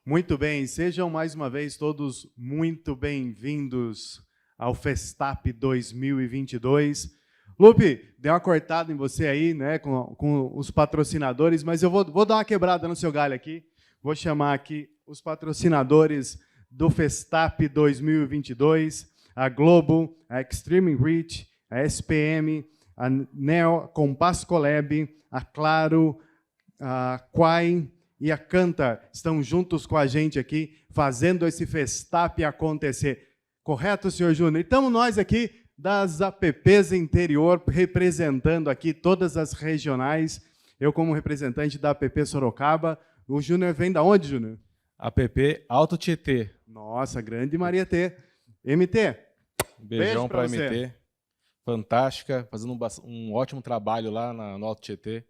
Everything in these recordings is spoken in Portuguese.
Muito bem, sejam mais uma vez todos muito bem-vindos ao Festap 2022. Lupe, deu uma cortada em você aí, né, com os patrocinadores, mas eu vou dar uma quebrada no seu galho aqui. Vou chamar aqui os patrocinadores do Festap 2022, a Globo, a Extreme Reach, a SPM, a Neo, a Compass Colab, a Claro, a Quai e a Canta estão juntos com a gente aqui, fazendo esse Festap acontecer. Correto, senhor Júnior? E estamos nós aqui das APPs interior, representando aqui todas as regionais. Eu, como representante da APP Sorocaba. O Júnior vem da onde, Júnior? APP Alto Tietê. Nossa, grande Maria T. MT. Beijão para MT. Fantástica, fazendo um ótimo trabalho lá no Alto Tietê,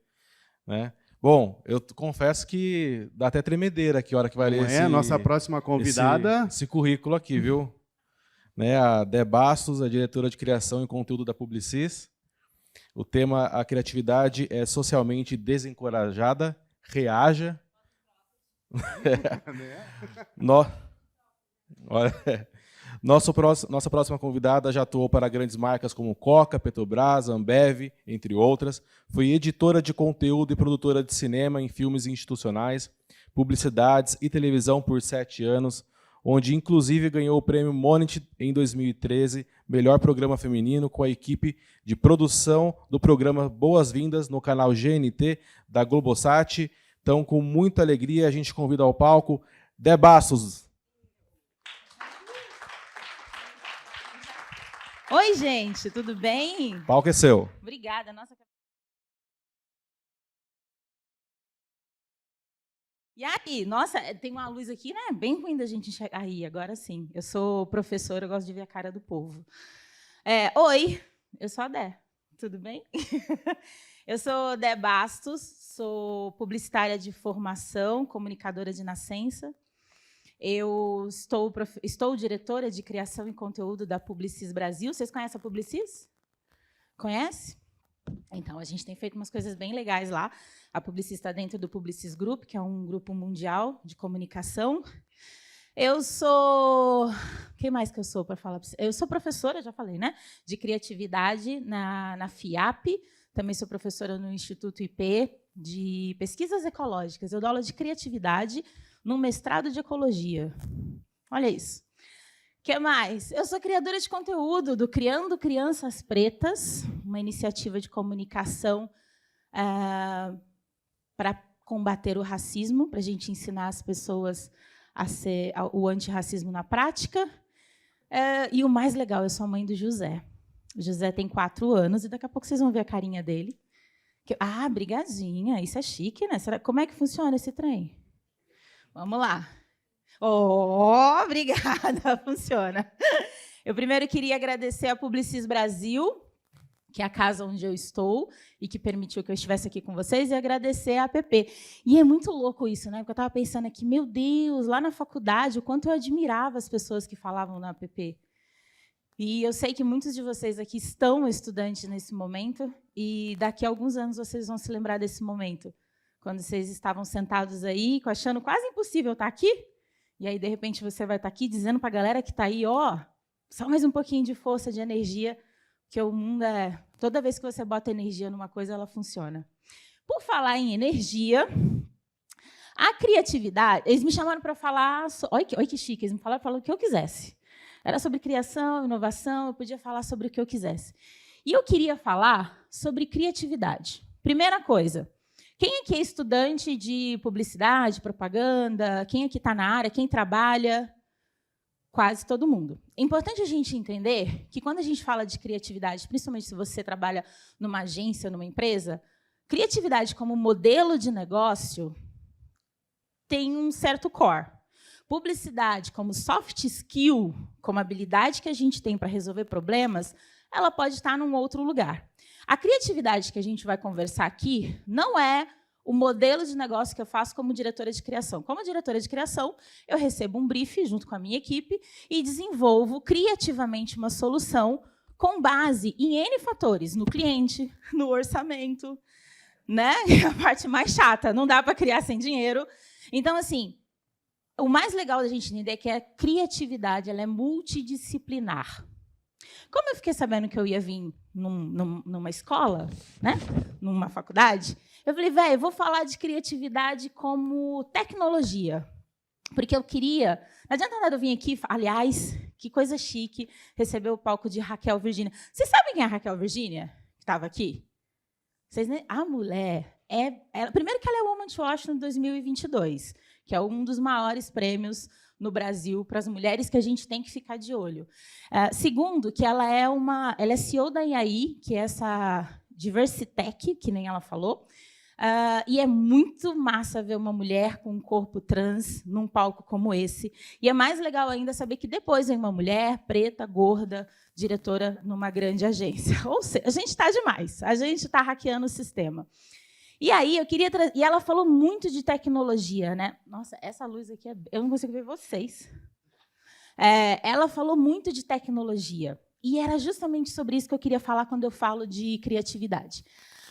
né? Bom, eu confesso que dá até tremedeira aqui a hora que vai ler nossa próxima convidada. Esse currículo aqui, viu? Né, a Dé Bastos, a diretora de criação e conteúdo da Publicis. O tema, a criatividade é socialmente desencorajada, reaja. Nossa próxima convidada já atuou para grandes marcas como Coca, Petrobras, Ambev, entre outras. Foi editora de conteúdo e produtora de cinema em filmes institucionais, publicidades e televisão por 7 anos, onde inclusive ganhou o prêmio Monit em 2013, melhor programa feminino, com a equipe de produção do programa Boas-Vindas no canal GNT da Globosat. Então, com muita alegria, a gente convida ao palco Dé Bastos. Oi, gente, tudo bem? O palco é seu. Obrigada. Nossa. E aí, nossa, tem uma luz aqui, né? Bem ruim da gente enxergar. Aí, agora sim. Eu sou professora, eu gosto de ver a cara do povo. Oi, eu sou a Dé. Tudo bem? Eu sou Dé Bastos, sou publicitária de formação, comunicadora de nascença. Eu estou diretora de criação e conteúdo da Publicis Brasil. Vocês conhecem a Publicis? Conhece? Então, a gente tem feito umas coisas bem legais lá. A Publicis está dentro do Publicis Group, que é um grupo mundial de comunicação. Eu sou... Quem mais que eu sou para falar? Eu sou professora, já falei, né? De criatividade na FIAP. Também sou professora no Instituto IP de Pesquisas Ecológicas. Eu dou aula de criatividade no mestrado de ecologia. Olha isso. O que mais? Eu sou criadora de conteúdo do Criando Crianças Pretas, uma iniciativa de comunicação para combater o racismo, para a gente ensinar as pessoas a ser o antirracismo na prática. E o mais legal, eu sou a mãe do José. O José tem 4 anos e daqui a pouco vocês vão ver a carinha dele. Brigadinha, isso é chique, né? Como é que funciona esse trem? Vamos lá. Obrigada, funciona. Eu primeiro queria agradecer a Publicis Brasil, que é a casa onde eu estou e que permitiu que eu estivesse aqui com vocês, e agradecer a APP. E é muito louco isso, né? Porque eu estava pensando aqui, meu Deus, lá na faculdade, o quanto eu admirava as pessoas que falavam na APP. E eu sei que muitos de vocês aqui estão estudantes nesse momento, e daqui a alguns anos vocês vão se lembrar desse momento, quando vocês estavam sentados aí, achando quase impossível estar aqui, e aí, de repente, você vai estar aqui dizendo para a galera que está aí, só mais um pouquinho de força, de energia, porque o mundo é... Toda vez que você bota energia numa coisa, ela funciona. Por falar em energia, a criatividade... Eles me chamaram para falar... Olha que chique, eles me falaram o que eu quisesse. Era sobre criação, inovação, eu podia falar sobre o que eu quisesse. E eu queria falar sobre criatividade. Primeira coisa, quem aqui é estudante de publicidade, propaganda? Quem aqui está na área? Quem trabalha? Quase todo mundo. É importante a gente entender que, quando a gente fala de criatividade, principalmente se você trabalha numa agência, numa empresa, criatividade como modelo de negócio tem um certo core. Publicidade como soft skill, como habilidade que a gente tem para resolver problemas, ela pode estar num outro lugar. A criatividade que a gente vai conversar aqui não é o modelo de negócio que eu faço como diretora de criação. Como diretora de criação, eu recebo um brief junto com a minha equipe e desenvolvo criativamente uma solução com base em N fatores, no cliente, no orçamento, né? A parte mais chata, não dá para criar sem dinheiro. Então, assim, o mais legal da gente entender é que a criatividade ela é multidisciplinar. Como eu fiquei sabendo que eu ia vir numa escola, né, numa faculdade, eu falei, velho, vou falar de criatividade como tecnologia. Porque eu queria... Não adianta nada eu vir aqui... Aliás, que coisa chique receber o palco de Raquel Virgínia. Vocês sabem quem é a Raquel Virgínia, que estava aqui? A mulher... primeiro que ela é Woman to Watch no 2022, que é um dos maiores prêmios no Brasil para as mulheres que a gente tem que ficar de olho. Segundo, que ela é CEO da IAI, que é essa Diversitech, que nem ela falou, e é muito massa ver uma mulher com um corpo trans num palco como esse. E é mais legal ainda saber que depois vem uma mulher preta, gorda, diretora numa grande agência. Ou seja, a gente está demais, a gente está hackeando o sistema. E aí, e ela falou muito de tecnologia, né? Nossa, essa luz aqui, eu não consigo ver vocês. Ela falou muito de tecnologia. E era justamente sobre isso que eu queria falar quando eu falo de criatividade.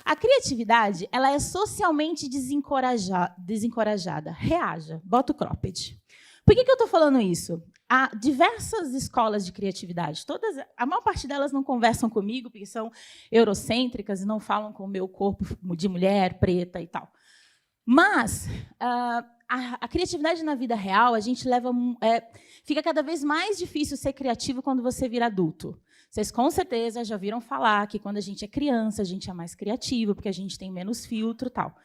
A criatividade ela é socialmente desencorajada. Reaja, bota o cropped. Por que eu estou falando isso? Há diversas escolas de criatividade. A maior parte delas não conversam comigo, porque são eurocêntricas e não falam com o meu corpo de mulher, preta e tal. Mas a criatividade na vida real, a gente fica cada vez mais difícil ser criativo quando você vira adulto. Vocês, com certeza, já viram falar que, quando a gente é criança, a gente é mais criativo, porque a gente tem menos filtro e tal.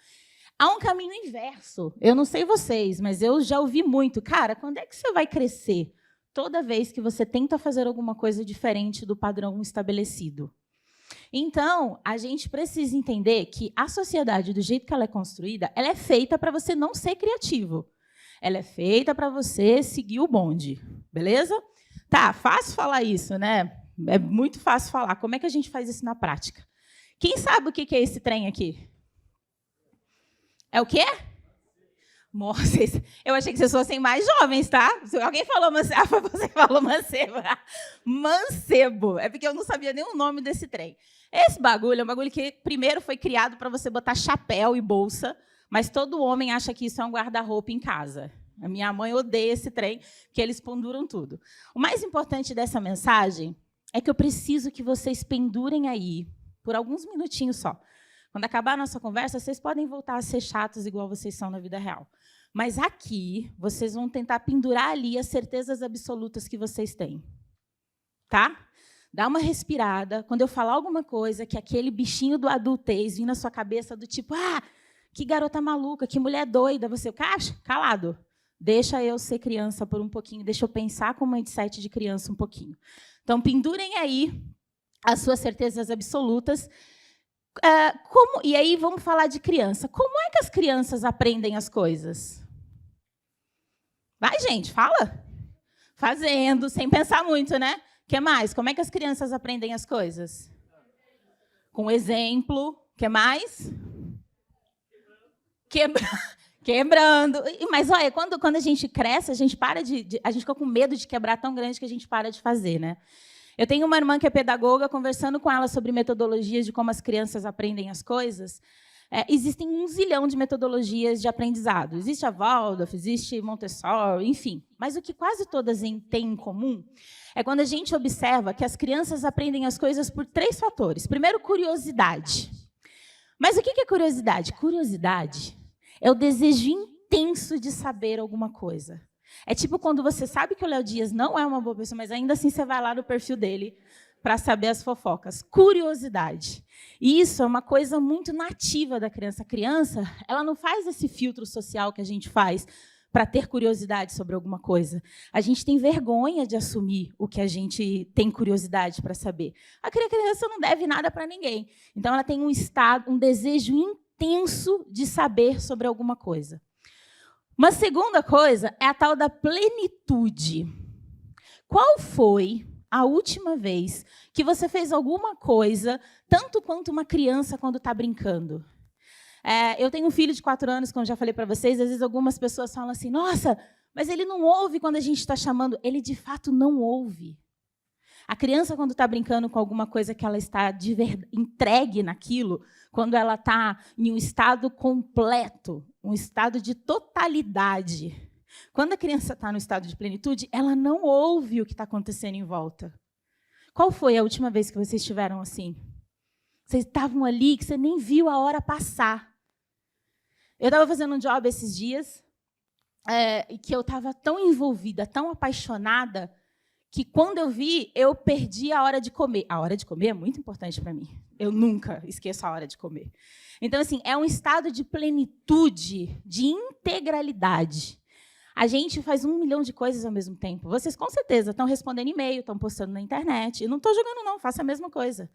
Há um caminho inverso. Eu não sei vocês, mas eu já ouvi muito. Cara, quando é que você vai crescer? Toda vez que você tenta fazer alguma coisa diferente do padrão estabelecido. Então, a gente precisa entender que a sociedade, do jeito que ela é construída, ela é feita para você não ser criativo. Ela é feita para você seguir o bonde. Beleza? Tá, fácil falar isso, né? É muito fácil falar. Como é que a gente faz isso na prática? Quem sabe o que é esse trem aqui? É o quê? Eu achei que vocês fossem mais jovens, tá? Alguém falou mancebo. Ah, você falou mancebo. Mancebo. É porque eu não sabia nem o nome desse trem. Esse bagulho é um bagulho que, primeiro, foi criado para você botar chapéu e bolsa, mas todo homem acha que isso é um guarda-roupa em casa. A minha mãe odeia esse trem, porque eles penduram tudo. O mais importante dessa mensagem é que eu preciso que vocês pendurem aí, por alguns minutinhos só. Quando acabar a nossa conversa, vocês podem voltar a ser chatos igual vocês são na vida real. Mas aqui, vocês vão tentar pendurar ali as certezas absolutas que vocês têm. Tá? Dá uma respirada. Quando eu falar alguma coisa, que aquele bichinho do adultez vir na sua cabeça do tipo, que garota maluca, que mulher doida, você, calado. Deixa eu ser criança por um pouquinho, deixa eu pensar com o mindset de criança um pouquinho. Então, pendurem aí as suas certezas absolutas. E aí, vamos falar de criança. Como é que as crianças aprendem as coisas? Vai, gente, fala. Fazendo, sem pensar muito, né? O que mais? Como é que as crianças aprendem as coisas? Com exemplo. O que mais? Quebrando. Mas, olha, quando a gente cresce, a gente a gente fica com medo de quebrar tão grande que a gente para de fazer, né? Eu tenho uma irmã que é pedagoga, conversando com ela sobre metodologias de como as crianças aprendem as coisas. Existem 1 zilhão de metodologias de aprendizado. Existe a Waldorf, existe Montessori, enfim. Mas o que quase todas têm em comum é quando a gente observa que as crianças aprendem as coisas por 3 fatores. Primeiro, curiosidade. Mas o que é curiosidade? Curiosidade é o desejo intenso de saber alguma coisa. É tipo quando você sabe que o Léo Dias não é uma boa pessoa, mas ainda assim você vai lá no perfil dele para saber as fofocas. Curiosidade. E isso é uma coisa muito nativa da criança. A criança, ela não faz esse filtro social que a gente faz para ter curiosidade sobre alguma coisa. A gente tem vergonha de assumir o que a gente tem curiosidade para saber. A criança não deve nada para ninguém. Então, ela tem um desejo intenso de saber sobre alguma coisa. Uma segunda coisa é a tal da plenitude. Qual foi a última vez que você fez alguma coisa, tanto quanto uma criança quando está brincando? Eu tenho um filho de 4 anos, como já falei para vocês, às vezes algumas pessoas falam assim, nossa, mas ele não ouve quando a gente está chamando. Ele, de fato, não ouve. A criança, quando está brincando com alguma coisa que ela está entregue naquilo, quando ela está em um estado completo, um estado de totalidade, Quando a criança está no estado de plenitude, ela não ouve o que está acontecendo em volta. Qual foi a última vez que vocês estiveram assim? Vocês estavam ali que você nem viu a hora passar. Eu estava fazendo um job esses dias, que eu estava tão envolvida, tão apaixonada, que quando eu vi, eu perdi a hora de comer. A hora de comer é muito importante para mim. Eu nunca esqueço a hora de comer. Então, assim, é um estado de plenitude, de integralidade. A gente faz 1 milhão de coisas ao mesmo tempo. Vocês, com certeza, estão respondendo e-mail, estão postando na internet. Eu não estou jogando, não, faço a mesma coisa.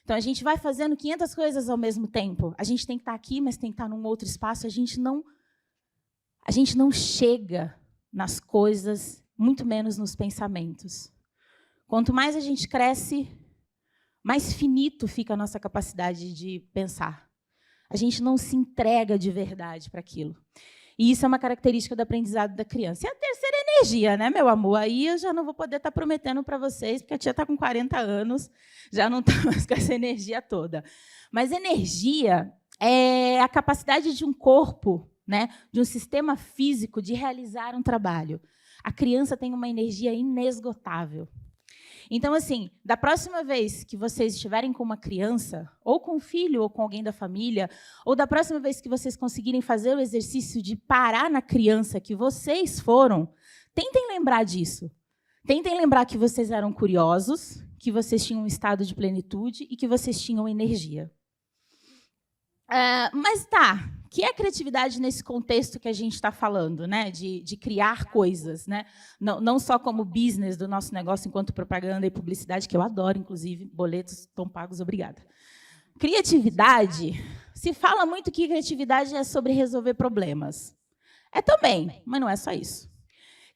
Então, a gente vai fazendo 500 coisas ao mesmo tempo. A gente tem que estar aqui, mas tem que estar num outro espaço. A gente não chega nas coisas, muito menos nos pensamentos. Quanto mais a gente cresce, mais finito fica a nossa capacidade de pensar. A gente não se entrega de verdade para aquilo. E isso é uma característica do aprendizado da criança. E a terceira é energia, né, meu amor? Aí eu já não vou poder estar prometendo para vocês, porque a tia está com 40 anos, já não está mais com essa energia toda. Mas energia é a capacidade de um corpo, né, de um sistema físico, de realizar um trabalho. A criança tem uma energia inesgotável. Então, assim, da próxima vez que vocês estiverem com uma criança, ou com um filho, ou com alguém da família, ou da próxima vez que vocês conseguirem fazer o exercício de parar na criança que vocês foram, tentem lembrar disso. Tentem lembrar que vocês eram curiosos, que vocês tinham um estado de plenitude e que vocês tinham energia. Mas tá, que é criatividade nesse contexto que a gente está falando, né? De criar coisas, né? Não só como business do nosso negócio enquanto propaganda e publicidade, que eu adoro, inclusive, boletos estão pagos, obrigada. Criatividade, se fala muito que criatividade é sobre resolver problemas. É também, mas não é só isso.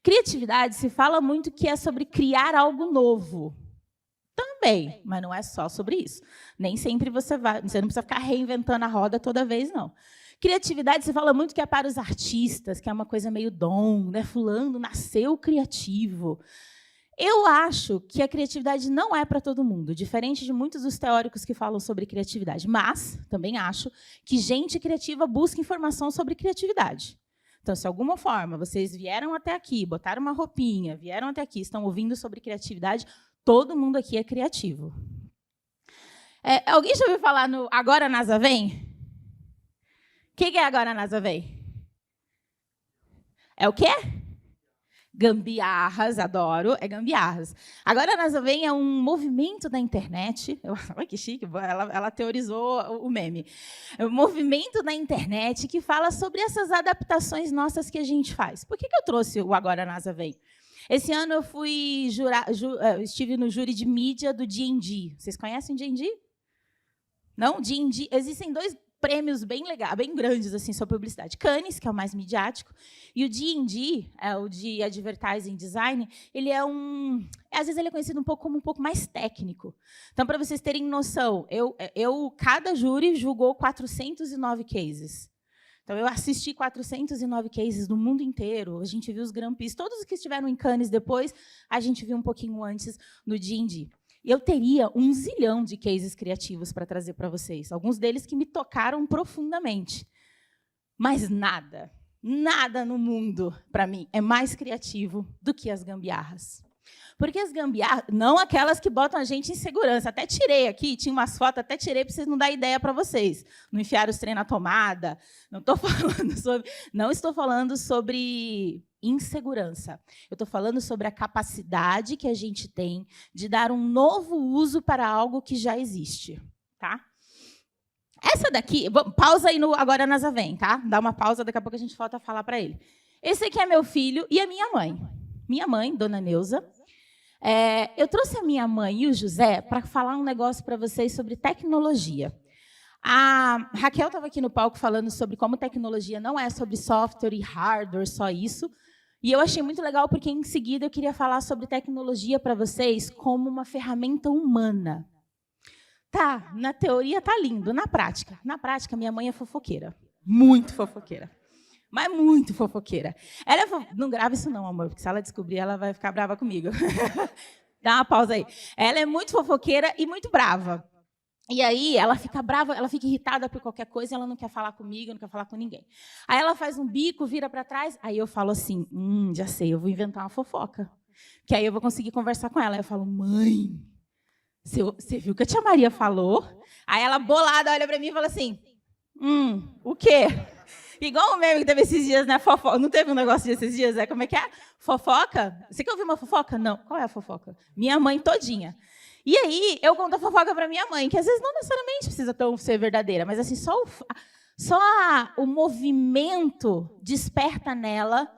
Criatividade se fala muito que é sobre criar algo novo. Também, mas não é só sobre isso. Nem sempre você não precisa ficar reinventando a roda toda vez, não. Criatividade se fala muito que é para os artistas, que é uma coisa meio dom, né? Fulano nasceu criativo. Eu acho que a criatividade não é para todo mundo, diferente de muitos dos teóricos que falam sobre criatividade. Mas também acho que gente criativa busca informação sobre criatividade. Então, se de alguma forma vocês vieram até aqui, botaram uma roupinha, vieram até aqui, estão ouvindo sobre criatividade, todo mundo aqui é criativo. Alguém já ouviu falar no Agora a NASA Vem? O que é Agora a NASA Vem? É o quê? Gambiarras, adoro, é gambiarras. Agora a NASA Vem é um movimento da internet. Olha que chique, ela teorizou o meme. É um movimento da internet que fala sobre essas adaptações nossas que a gente faz. Por que eu trouxe o Agora a NASA Vem? Esse ano eu fui estive no júri de mídia do D&D. Vocês conhecem o D&D? Não? D&D. Existem 2 prêmios bem legais, bem grandes assim sobre publicidade. Cannes, que é o mais midiático, e o D&D, o de Advertising Design, ele às vezes ele é conhecido como um pouco mais técnico. Então, para vocês terem noção, cada júri julgou 409 cases. Então, eu assisti 409 cases do mundo inteiro. A gente viu os Grand Prix. Todos os que estiveram em Cannes depois, a gente viu um pouquinho antes no D&D. Eu teria 1 zilhão de cases criativos para trazer para vocês. Alguns deles que me tocaram profundamente. Mas nada no mundo, para mim, é mais criativo do que as gambiarras. Porque as gambiarras, não aquelas que botam a gente em segurança. Até tirei aqui, tinha umas fotos, até tirei para vocês não dar ideia para vocês. Não enfiar os trem na tomada. Não estou falando sobre insegurança. Eu estou falando sobre a capacidade que a gente tem de dar um novo uso para algo que já existe. Tá? Essa daqui, pausa aí no Agora a NASA Vem, tá? Dá uma pausa, daqui a pouco a gente volta a falar para ele. Esse aqui é meu filho e a minha mãe. Minha mãe, Dona Neuza. Eu trouxe a minha mãe e o José para falar um negócio para vocês sobre tecnologia. A Raquel estava aqui no palco falando sobre como tecnologia não é sobre software e hardware, só isso. E eu achei muito legal, porque, em seguida, eu queria falar sobre tecnologia para vocês como uma ferramenta humana. Tá, na teoria tá lindo, na prática, minha mãe é fofoqueira. Muito fofoqueira. Mas muito fofoqueira. Ela não grava isso não, amor, porque se ela descobrir, ela vai ficar brava comigo. Dá uma pausa aí. Ela é muito fofoqueira e muito brava. E aí ela fica brava, ela fica irritada por qualquer coisa, ela não quer falar comigo, não quer falar com ninguém. Aí ela faz um bico, vira para trás, aí eu falo assim, já sei, eu vou inventar uma fofoca. Que aí eu vou conseguir conversar com ela. Aí eu falo, mãe, você viu o que a tia Maria falou? Aí ela, bolada, olha para mim e fala assim, o quê? Igual o meme que teve esses dias, né? Fofoca. Não teve um negócio desses dias? Como é que é? Fofoca? Você quer ouvir uma fofoca? Não. Qual é a fofoca? Minha mãe todinha. E aí, eu conto a fofoca para minha mãe, que às vezes não necessariamente precisa ser verdadeira, mas assim, só o movimento desperta nela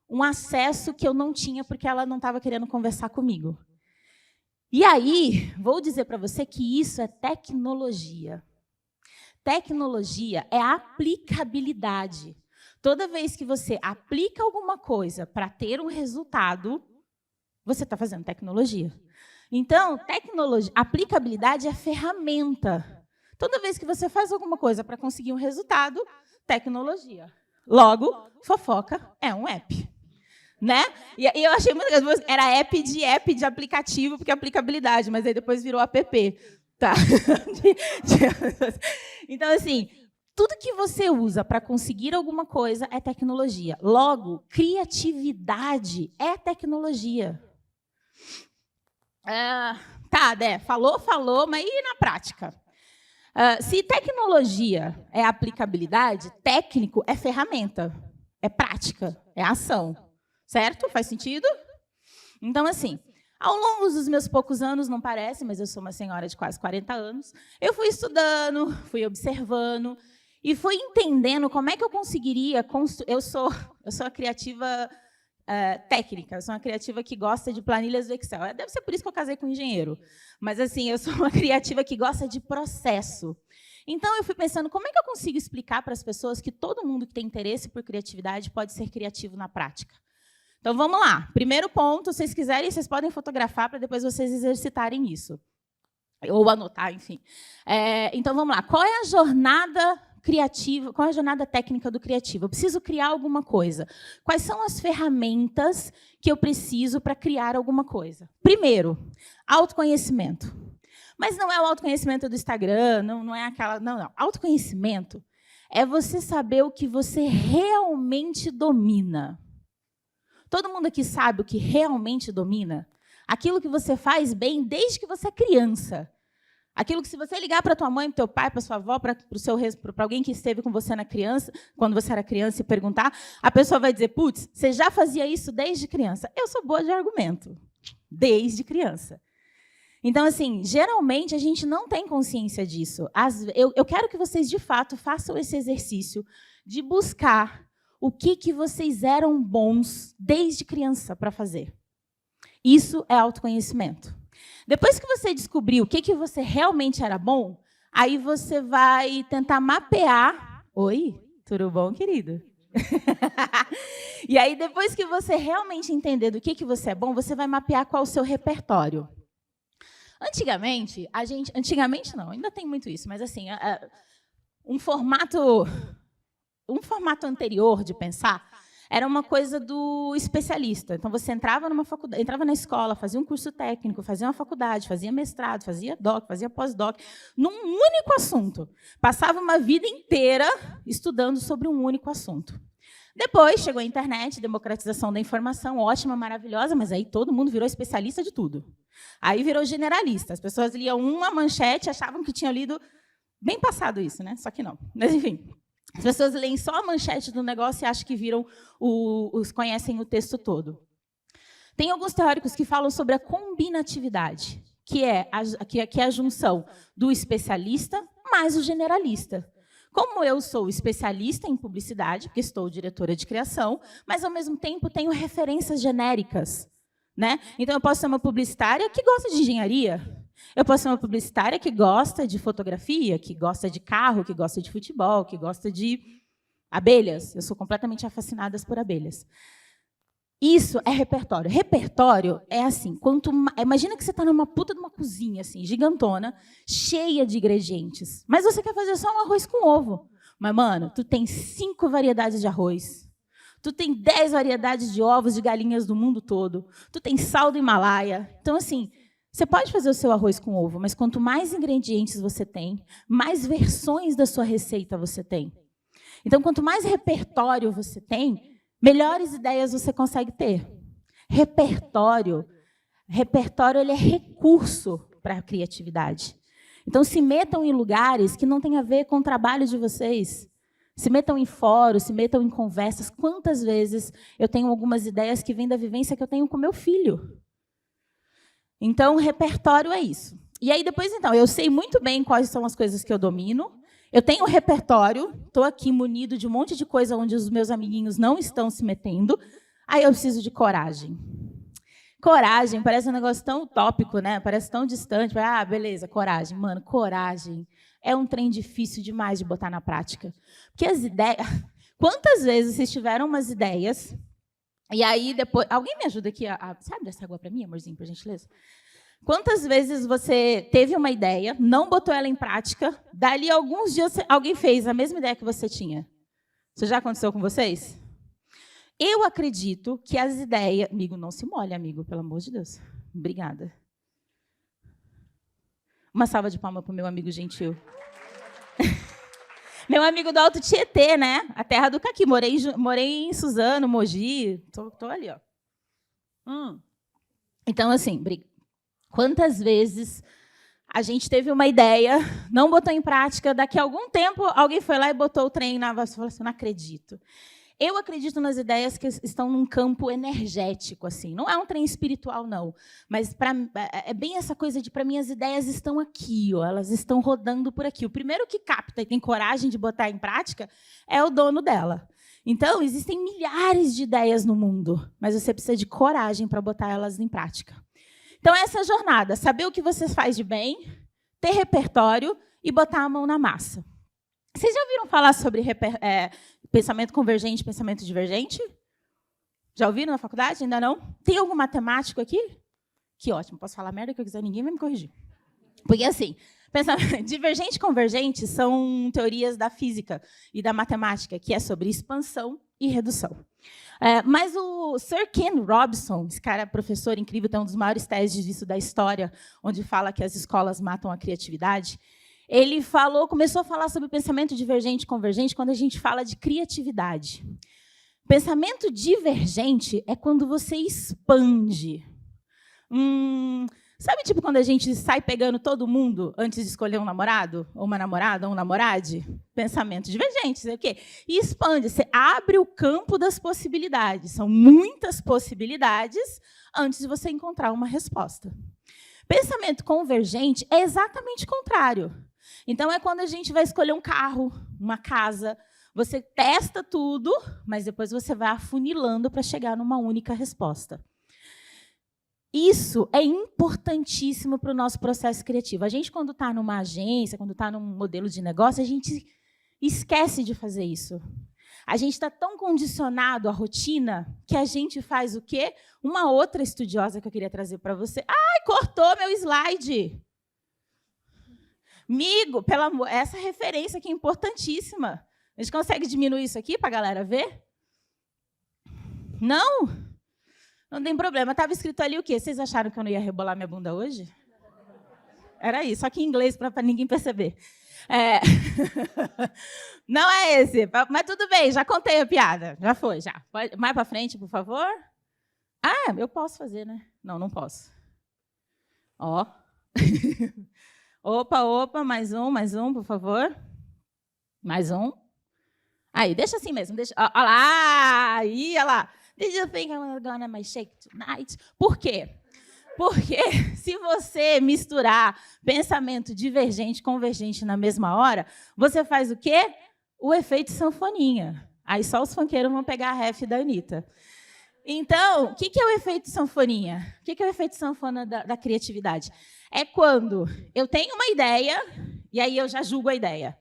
um acesso que eu não tinha porque ela não estava querendo conversar comigo. E aí, vou dizer para você que isso é tecnologia. Tecnologia é aplicabilidade. Toda vez que você aplica alguma coisa para ter um resultado, você está fazendo tecnologia. Então, aplicabilidade é ferramenta. Toda vez que você faz alguma coisa para conseguir um resultado, tecnologia. Logo, fofoca é um app. Né? E eu achei muito legal. Era app de aplicativo, porque é aplicabilidade, mas aí depois virou app. Tá. Então, assim, tudo que você usa para conseguir alguma coisa é tecnologia. Logo, criatividade é tecnologia. Tá, Dé, falou, mas e na prática? Se tecnologia é aplicabilidade, técnico é ferramenta, é prática, é ação. Certo? Faz sentido? Então, assim, ao longo dos meus poucos anos, não parece, mas eu sou uma senhora de quase 40 anos, eu fui estudando, fui observando e fui entendendo como é que eu conseguiria construir. Eu sou a criativa técnica, eu sou uma criativa que gosta de planilhas do Excel. Deve ser por isso que eu casei com um engenheiro. Mas, assim, eu sou uma criativa que gosta de processo. Então, eu fui pensando, como é que eu consigo explicar para as pessoas que todo mundo que tem interesse por criatividade pode ser criativo na prática? Então, vamos lá. Primeiro ponto, se vocês quiserem, vocês podem fotografar para depois vocês exercitarem isso. Ou anotar, enfim. Então, vamos lá. Qual é a jornada criativa, qual é a jornada técnica do criativo? Eu preciso criar alguma coisa. Quais são as ferramentas que eu preciso para criar alguma coisa? Primeiro, autoconhecimento. Mas não é o autoconhecimento do Instagram, não é aquela... Não. Autoconhecimento é você saber o que você realmente domina. Todo mundo aqui sabe o que realmente domina? Aquilo que você faz bem desde que você é criança. Aquilo que, se você ligar para tua mãe, para teu pai, para sua avó, para alguém que esteve com você quando você era criança e perguntar, a pessoa vai dizer, putz, você já fazia isso desde criança. Eu sou boa de argumento, desde criança. Então, assim, geralmente a gente não tem consciência disso. Eu quero que vocês, de fato, façam esse exercício de buscar o que vocês eram bons desde criança para fazer. Isso é autoconhecimento. Depois que você descobrir o que você realmente era bom, aí você vai tentar mapear... Oi, tudo bom, querido? E aí, depois que você realmente entender do que você é bom, você vai mapear qual é o seu repertório. Antigamente, Antigamente não, ainda tem muito isso, mas assim, um formato anterior de pensar era uma coisa do especialista. Então, você entrava numa faculdade, entrava na escola, fazia um curso técnico, fazia uma faculdade, fazia mestrado, fazia doc, fazia pós-doc, num único assunto. Passava uma vida inteira estudando sobre um único assunto. Depois chegou a internet, democratização da informação, ótima, maravilhosa, mas aí todo mundo virou especialista de tudo. Aí virou generalista. As pessoas liam uma manchete, achavam que tinham lido... Bem passado isso, né? Só que não. Mas, enfim... As pessoas leem só a manchete do negócio e acham que conhecem o texto todo. Tem alguns teóricos que falam sobre a combinatividade, que é a junção do especialista mais o generalista. Como eu sou especialista em publicidade, porque estou diretora de criação, mas, ao mesmo tempo, tenho referências genéricas. Né? Então, eu posso ser uma publicitária que gosta de engenharia. Eu posso ser uma publicitária que gosta de fotografia, que gosta de carro, que gosta de futebol, que gosta de abelhas. Eu sou completamente fascinada por abelhas. Isso é repertório. Repertório é assim, imagina que você está numa puta de uma cozinha assim, gigantona, cheia de ingredientes. Mas você quer fazer só um arroz com ovo. Mas, mano, tu tem 5 variedades de arroz. Tu tem 10 variedades de ovos de galinhas do mundo todo. Tu tem sal do Himalaia. Então, assim... Você pode fazer o seu arroz com ovo, mas quanto mais ingredientes você tem, mais versões da sua receita você tem. Então, quanto mais repertório você tem, melhores ideias você consegue ter. Repertório ele é recurso para a criatividade. Então, se metam em lugares que não têm a ver com o trabalho de vocês. Se metam em fóruns, se metam em conversas. Quantas vezes eu tenho algumas ideias que vêm da vivência que eu tenho com meu filho? Então, repertório é isso. E aí, depois, então, eu sei muito bem quais são as coisas que eu domino. Eu tenho um repertório, estou aqui munido de um monte de coisa onde os meus amiguinhos não estão se metendo. Aí eu preciso de coragem. Coragem parece um negócio tão utópico, né? Parece tão distante. Ah, beleza, coragem. Mano, coragem é um trem difícil demais de botar na prática. Porque as ideias... Quantas vezes vocês tiveram umas ideias... E aí, depois... Alguém me ajuda aqui a... Sabe dessa água para mim, amorzinho, por gentileza? Quantas vezes você teve uma ideia, não botou ela em prática, dali a alguns dias alguém fez a mesma ideia que você tinha? Isso já aconteceu com vocês? Eu acredito que as ideias... Amigo, não se molhe, amigo, pelo amor de Deus. Obrigada. Uma salva de palmas para o meu amigo gentil. Meu amigo do Alto Tietê, né? A terra do caqui. Morei em Suzano, Mogi. Tô ali, ó. Então, assim, quantas vezes a gente teve uma ideia, não botou em prática, daqui a algum tempo alguém foi lá e botou o trem na... Você falou assim, não acredito. Eu acredito nas ideias que estão num campo energético, assim. Não é um trem espiritual, não. Mas é bem essa coisa de, para mim, as ideias estão aqui, ó, elas estão rodando por aqui. O primeiro que capta e tem coragem de botar em prática é o dono dela. Então, existem milhares de ideias no mundo, mas você precisa de coragem para botar elas em prática. Então, essa é a jornada. Saber o que você faz de bem, ter repertório e botar a mão na massa. Vocês já ouviram falar sobre pensamento convergente e pensamento divergente? Já ouviram na faculdade? Ainda não? Tem algum matemático aqui? Que ótimo, posso falar merda que eu quiser, ninguém vai me corrigir. Porque, assim, divergente e convergente são teorias da física e da matemática, que é sobre expansão e redução. Mas o Sir Ken Robinson, esse cara professor incrível, tem um dos maiores teses disso da história, onde fala que as escolas matam a criatividade. Ele começou a falar sobre pensamento divergente e convergente quando a gente fala de criatividade. Pensamento divergente é quando você expande. Sabe, tipo, quando a gente sai pegando todo mundo antes de escolher um namorado, ou uma namorada, ou um namorade? Pensamento divergente, é o quê? E expande, você abre o campo das possibilidades. São muitas possibilidades antes de você encontrar uma resposta. Pensamento convergente é exatamente o contrário. Então, é quando a gente vai escolher um carro, uma casa, você testa tudo, mas depois você vai afunilando para chegar numa única resposta. Isso é importantíssimo para o nosso processo criativo. A gente, quando está numa agência, quando está num modelo de negócio, a gente esquece de fazer isso. A gente está tão condicionado à rotina que a gente faz o quê? Uma outra estudiosa que eu queria trazer para você. Ai, cortou meu slide! Amigo, pelo amor, essa referência aqui é importantíssima. A gente consegue diminuir isso aqui para a galera ver? Não? Não tem problema. Estava escrito ali o quê? Vocês acharam que eu não ia rebolar minha bunda hoje? Era isso, só que em inglês para ninguém perceber. Não é esse, mas tudo bem, já contei a piada. Já foi, já. Mais para frente, por favor. Ah, eu posso fazer, né? Não, não posso. Ó. Opa, mais um, por favor. Mais um. Aí, deixa assim mesmo. Deixa. Olha lá, aí, olha lá. Did you think I'm gonna my shake tonight? Por quê? Porque se você misturar pensamento divergente e convergente na mesma hora, você faz o quê? O efeito sanfoninha. Aí só os funkeiros vão pegar a ref da Anitta. Então, o que é o efeito sanfoninha? O que é o efeito sanfona da criatividade? É quando eu tenho uma ideia e aí eu já julgo a ideia.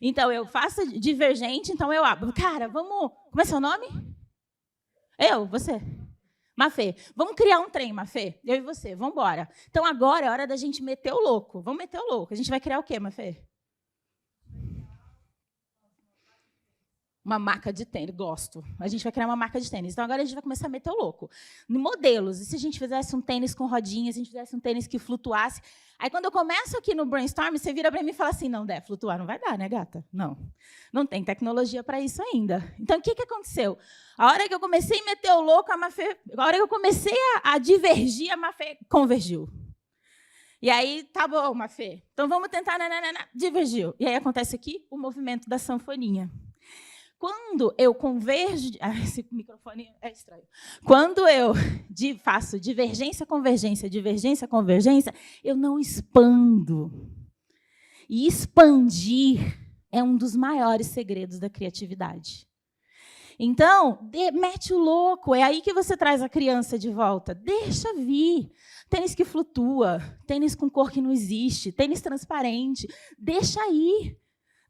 Então, eu faço divergente, então eu abro. Cara, vamos... Como é seu nome? Você. Mafê, vamos criar um trem, Mafê? Eu e você, vamos embora. Então, agora é hora da gente meter o louco. Vamos meter o louco. A gente vai criar o quê, Mafê? Uma marca de tênis, gosto. A gente vai criar uma marca de tênis. Então, agora a gente vai começar a meter o louco. Em modelos, e se a gente fizesse um tênis com rodinhas, se a gente fizesse um tênis que flutuasse? Aí, quando eu começo aqui no brainstorm, você vira para mim e fala assim, não, Dé, flutuar não vai dar, né, gata? Não. Não tem tecnologia para isso ainda. Então, o que aconteceu? A hora que eu comecei a meter o louco, a hora que eu comecei a divergir, a Mafê convergiu. E aí, tá bom, Mafê. Então, vamos tentar, divergiu. E aí, acontece aqui o movimento da sanfoninha. Quando eu converjo... esse microfone é estranho. Quando eu faço divergência, convergência, divergência, convergência, eu não expando. E expandir é um dos maiores segredos da criatividade. Então, mete o louco. É aí que você traz a criança de volta. Deixa vir. Tênis que flutua, tênis com cor que não existe, tênis transparente. Deixa ir.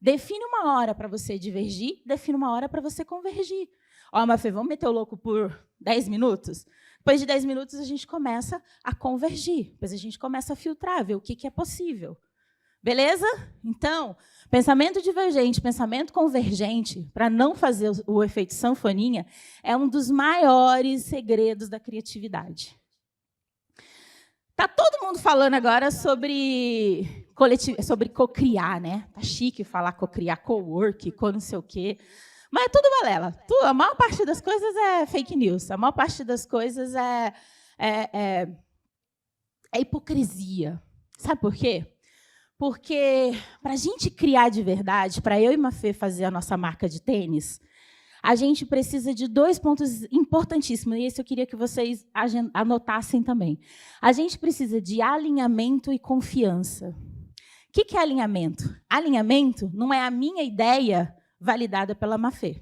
Define uma hora para você divergir, define uma hora para você convergir. Ó, Mafê, vamos meter o louco por 10 minutos? Depois de 10 minutos, a gente começa a convergir. Depois a gente começa a filtrar, ver o que é possível. Beleza? Então, pensamento divergente, pensamento convergente, para não fazer o efeito sanfoninha, é um dos maiores segredos da criatividade. Está todo mundo falando agora sobre cocriar, né? Tá chique falar cocriar, co-work, não sei o quê. Mas é tudo balela. A maior parte das coisas é fake news. A maior parte das coisas é hipocrisia. Sabe por quê? Porque, para a gente criar de verdade, para eu e Mafê fazer a nossa marca de tênis, a gente precisa de 2 pontos importantíssimos, e esse eu queria que vocês anotassem também. A gente precisa de alinhamento e confiança. O que é alinhamento? Alinhamento não é a minha ideia validada pela Mafê.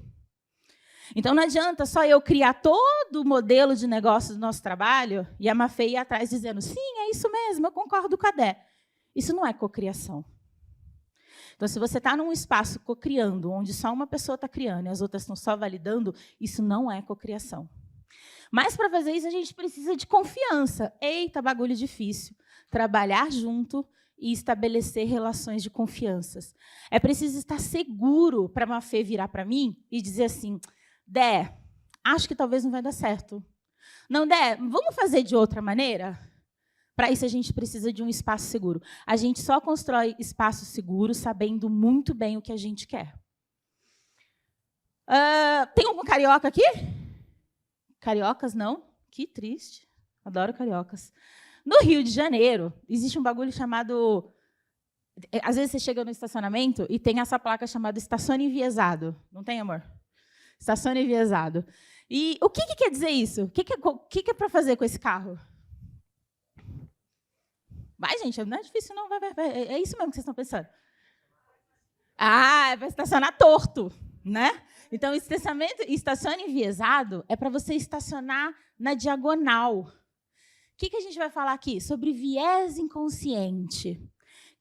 Então, não adianta só eu criar todo o modelo de negócio do nosso trabalho e a Mafê ir atrás dizendo, sim, é isso mesmo, eu concordo com a Dé. Isso não é cocriação. Então, se você está num espaço cocriando, onde só uma pessoa está criando e as outras estão só validando, isso não é cocriação. Mas, para fazer isso, a gente precisa de confiança. Eita, bagulho difícil. Trabalhar junto e estabelecer relações de confianças. É preciso estar seguro para a Mafê virar para mim e dizer assim, Dé, acho que talvez não vai dar certo. Não, Dé, vamos fazer de outra maneira? Para isso, a gente precisa de um espaço seguro. A gente só constrói espaço seguro sabendo muito bem o que a gente quer. Tem algum carioca aqui? Cariocas, não? Que triste. Adoro cariocas. No Rio de Janeiro, existe um bagulho chamado... Às vezes, você chega no estacionamento e tem essa placa chamada estacione enviesado. Não tem, amor? Estacione enviesado. E o que quer dizer isso? O que é para fazer com esse carro? Vai, gente, não é difícil, não. Vai. É isso mesmo que vocês estão pensando. É para estacionar torto, né? Então, estacione enviesado é para você estacionar na diagonal. O que a gente vai falar aqui? Sobre viés inconsciente.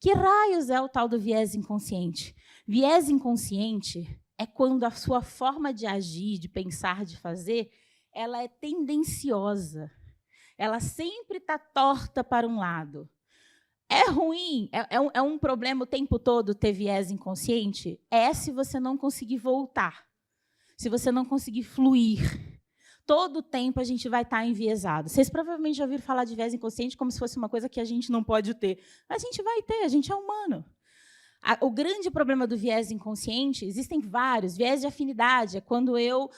Que raios é o tal do viés inconsciente? Viés inconsciente é quando a sua forma de agir, de pensar, de fazer, ela é tendenciosa. Ela sempre está torta para um lado. É ruim, é um problema o tempo todo ter viés inconsciente? É se você não conseguir voltar, se você não conseguir fluir. Todo o tempo a gente vai estar enviesado. Vocês provavelmente já ouviram falar de viés inconsciente como se fosse uma coisa que a gente não pode ter. A gente vai ter, a gente é humano. O grande problema do viés inconsciente, existem vários. Viés de afinidade é quando eu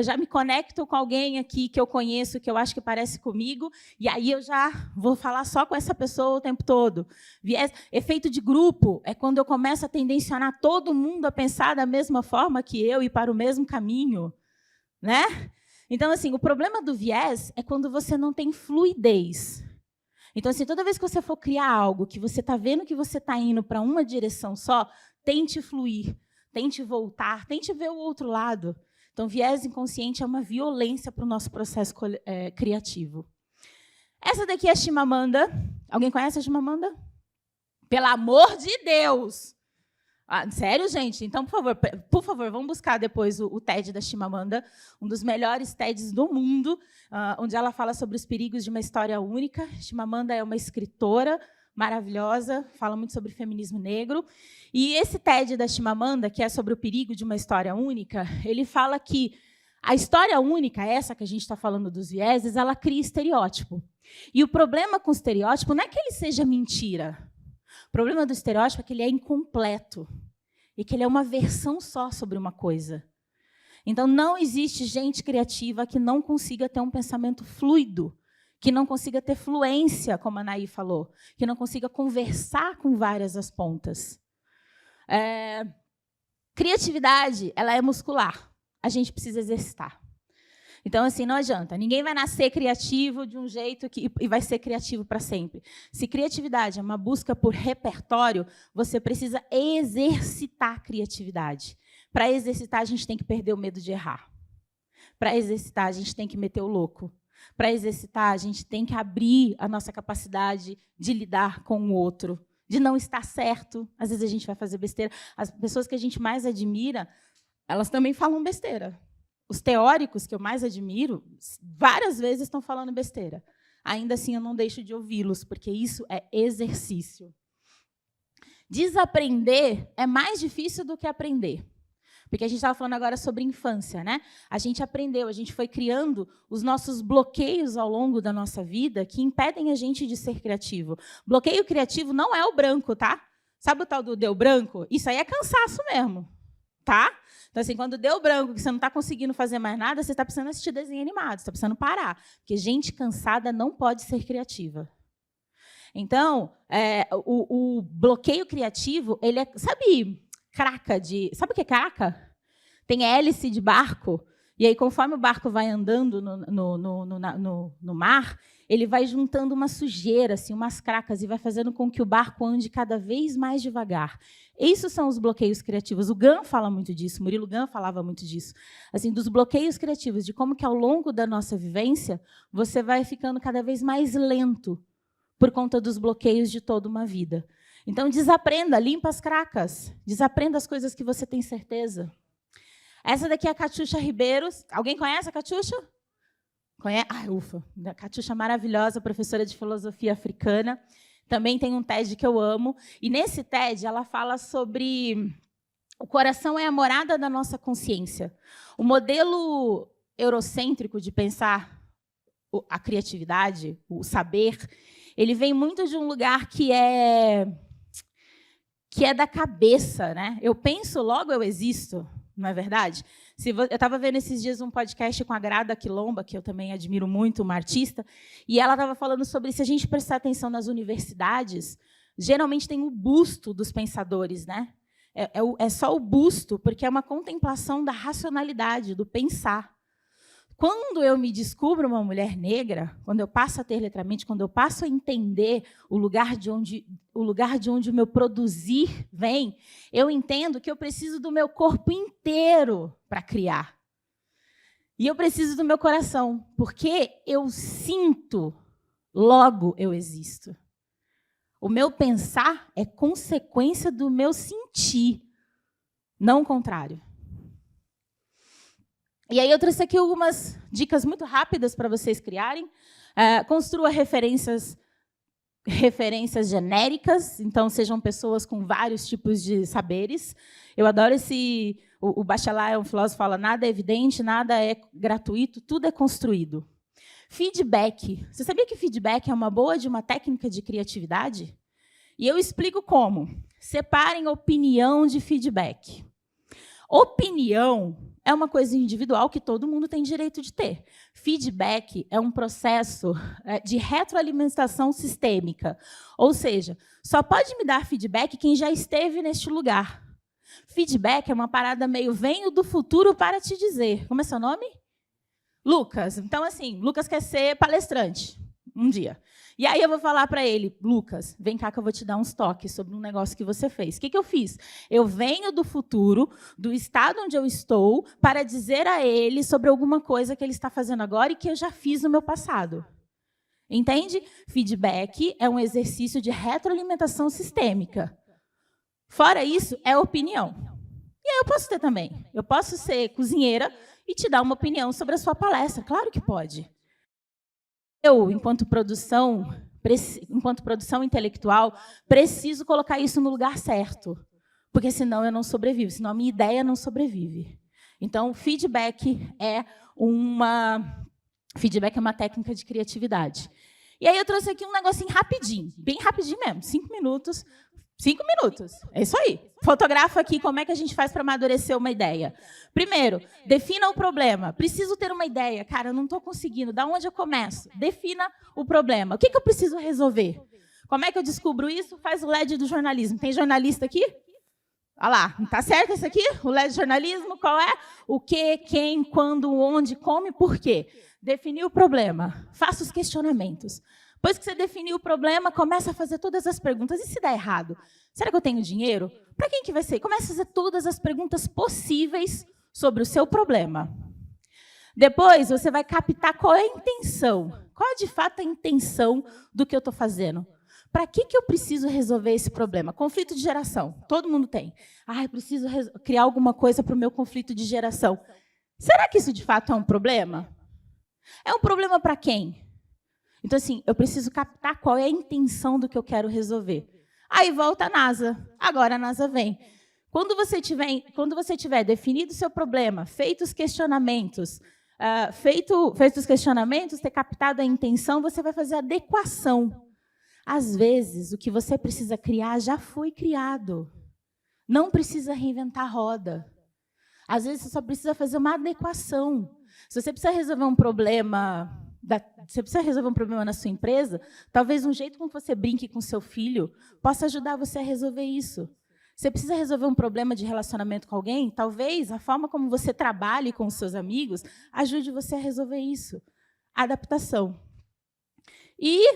já me conecto com alguém aqui que eu conheço, que eu acho que parece comigo, e aí eu já vou falar só com essa pessoa o tempo todo. Efeito de grupo é quando eu começo a tendencionar todo mundo a pensar da mesma forma que eu e para o mesmo caminho, né? Então, assim, o problema do viés é quando você não tem fluidez. Então, assim, toda vez que você for criar algo que você está vendo que você está indo para uma direção só, tente fluir, tente voltar, tente ver o outro lado. Então, viés inconsciente é uma violência para o nosso processo criativo. Essa daqui é a Chimamanda. Alguém conhece a Chimamanda? Pelo amor de Deus! Sério, gente? Então, por favor, vamos buscar depois o TED da Chimamanda, um dos melhores TEDs do mundo, onde ela fala sobre os perigos de uma história única. Chimamanda é uma escritora, maravilhosa, fala muito sobre feminismo negro. E esse TED da Chimamanda, que é sobre o perigo de uma história única, ele fala que a história única, essa que a gente está falando dos vieses, ela cria estereótipo. E o problema com o estereótipo não é que ele seja mentira. O problema do estereótipo é que ele é incompleto e que ele é uma versão só sobre uma coisa. Então, não existe gente criativa que não consiga ter um pensamento fluido, que não consiga ter fluência, como a Anaí falou, que não consiga conversar com várias as pontas. Criatividade, ela é muscular. A gente precisa exercitar. Então, assim, não adianta. Ninguém vai nascer criativo de um jeito e vai ser criativo para sempre. Se criatividade é uma busca por repertório, você precisa exercitar a criatividade. Para exercitar, a gente tem que perder o medo de errar. Para exercitar, a gente tem que meter o louco. Para exercitar, a gente tem que abrir a nossa capacidade de lidar com o outro, de não estar certo. Às vezes, a gente vai fazer besteira. As pessoas que a gente mais admira, elas também falam besteira. Os teóricos que eu mais admiro, várias vezes estão falando besteira. Ainda assim, eu não deixo de ouvi-los, porque isso é exercício. Desaprender é mais difícil do que aprender. Porque a gente estava falando agora sobre infância, né? A gente aprendeu, a gente foi criando os nossos bloqueios ao longo da nossa vida que impedem a gente de ser criativo. Bloqueio criativo não é o branco, tá? Sabe o tal do deu branco? Isso aí é cansaço mesmo, tá? Então, assim, quando deu branco, que você não está conseguindo fazer mais nada, você está precisando assistir desenho animado, você está precisando parar. Porque gente cansada não pode ser criativa. Então, o bloqueio criativo, ele é... Sabe o que é craca? Tem hélice de barco, e aí, conforme o barco vai andando no mar, ele vai juntando uma sujeira, assim, umas cracas, e vai fazendo com que o barco ande cada vez mais devagar. Isso são os bloqueios criativos. O Gunn fala muito disso, Murilo Gunn falava muito disso. Assim, dos bloqueios criativos, de como que, ao longo da nossa vivência, você vai ficando cada vez mais lento por conta dos bloqueios de toda uma vida. Então, desaprenda, limpa as cracas, desaprenda as coisas que você tem certeza. Essa daqui é a Catiuxa Ribeiros. Alguém conhece a Catiuxa? Conhece? Ah, ufa. A Catiuxa maravilhosa, professora de filosofia africana. Também tem um TED que eu amo. E, nesse TED, ela fala sobre o coração é a morada da nossa consciência. O modelo eurocêntrico de pensar a criatividade, o saber, ele vem muito de um lugar que é da cabeça, né? Eu penso, logo eu existo, não é verdade? Eu estava vendo esses dias um podcast com a Grada Quilomba, que eu também admiro muito, uma artista, e ela estava falando sobre, se a gente prestar atenção nas universidades, geralmente tem o busto dos pensadores, né? É só o busto, porque é uma contemplação da racionalidade, do pensar. Quando eu me descubro uma mulher negra, quando eu passo a ter letramento, quando eu passo a entender o lugar de onde o meu produzir vem, eu entendo que eu preciso do meu corpo inteiro para criar. E eu preciso do meu coração, porque eu sinto, logo eu existo. O meu pensar é consequência do meu sentir, não o contrário. E aí eu trouxe aqui algumas dicas muito rápidas para vocês criarem. Construa referências genéricas, então sejam pessoas com vários tipos de saberes. Eu adoro o Bachelard é um filósofo que fala, nada é evidente, nada é gratuito, tudo é construído. Feedback. Você sabia que feedback é uma boa de uma técnica de criatividade? E eu explico como. Separem opinião de feedback. Opinião é uma coisa individual que todo mundo tem direito de ter. Feedback é um processo de retroalimentação sistêmica. Ou seja, só pode me dar feedback quem já esteve neste lugar. Feedback é uma parada meio venho do futuro para te dizer. Como é seu nome? Lucas. Então, assim, Lucas quer ser palestrante um dia. E aí eu vou falar para ele, Lucas, vem cá que eu vou te dar uns toques sobre um negócio que você fez. O que eu fiz? Eu venho do futuro, do estado onde eu estou, para dizer a ele sobre alguma coisa que ele está fazendo agora e que eu já fiz no meu passado. Entende? Feedback é um exercício de retroalimentação sistêmica. Fora isso, é opinião. E aí eu posso ter também. Eu posso ser cozinheira e te dar uma opinião sobre a sua palestra. Claro que pode. Eu, enquanto produção enquanto produção intelectual, preciso colocar isso no lugar certo, porque senão eu não sobrevivo, senão a minha ideia não sobrevive. Então, feedback é uma técnica de criatividade. E aí eu trouxe aqui um negocinho rapidinho, bem rapidinho mesmo, 5 minutos. 5 minutos, é isso aí. Fotografa aqui como é que a gente faz para amadurecer uma ideia. Primeiro, defina o problema. Preciso ter uma ideia. Cara, eu não estou conseguindo. Da onde eu começo? Defina o problema. O que eu preciso resolver? Como é que eu descubro isso? Faz o LED do jornalismo. Tem jornalista aqui? Olha lá, está certo esse aqui? O LED do jornalismo, qual é? O que, quem, quando, onde, como e por quê. Definir o problema. Faça os questionamentos. Depois que você definiu o problema, começa a fazer todas as perguntas. E se der errado? Será que eu tenho dinheiro? Para quem que vai ser? Começa a fazer todas as perguntas possíveis sobre o seu problema. Depois, você vai captar qual é a intenção. Qual é, de fato, a intenção do que eu estou fazendo? Para que eu preciso resolver esse problema? Conflito de geração. Todo mundo tem. Eu preciso criar alguma coisa para o meu conflito de geração. Será que isso, de fato, é um problema? É um problema para quem? Então, assim, eu preciso captar qual é a intenção do que eu quero resolver. Aí volta a NASA. Agora a NASA vem. Quando você tiver definido o seu problema, feito os questionamentos, ter captado a intenção, você vai fazer a adequação. Às vezes, o que você precisa criar já foi criado. Não precisa reinventar a roda. Às vezes, você só precisa fazer uma adequação. Se você precisa resolver um problema... Você precisa resolver um problema na sua empresa, talvez um jeito com que você brinque com seu filho possa ajudar você a resolver isso. Você precisa resolver um problema de relacionamento com alguém, talvez a forma como você trabalhe com os seus amigos ajude você a resolver isso. Adaptação. E,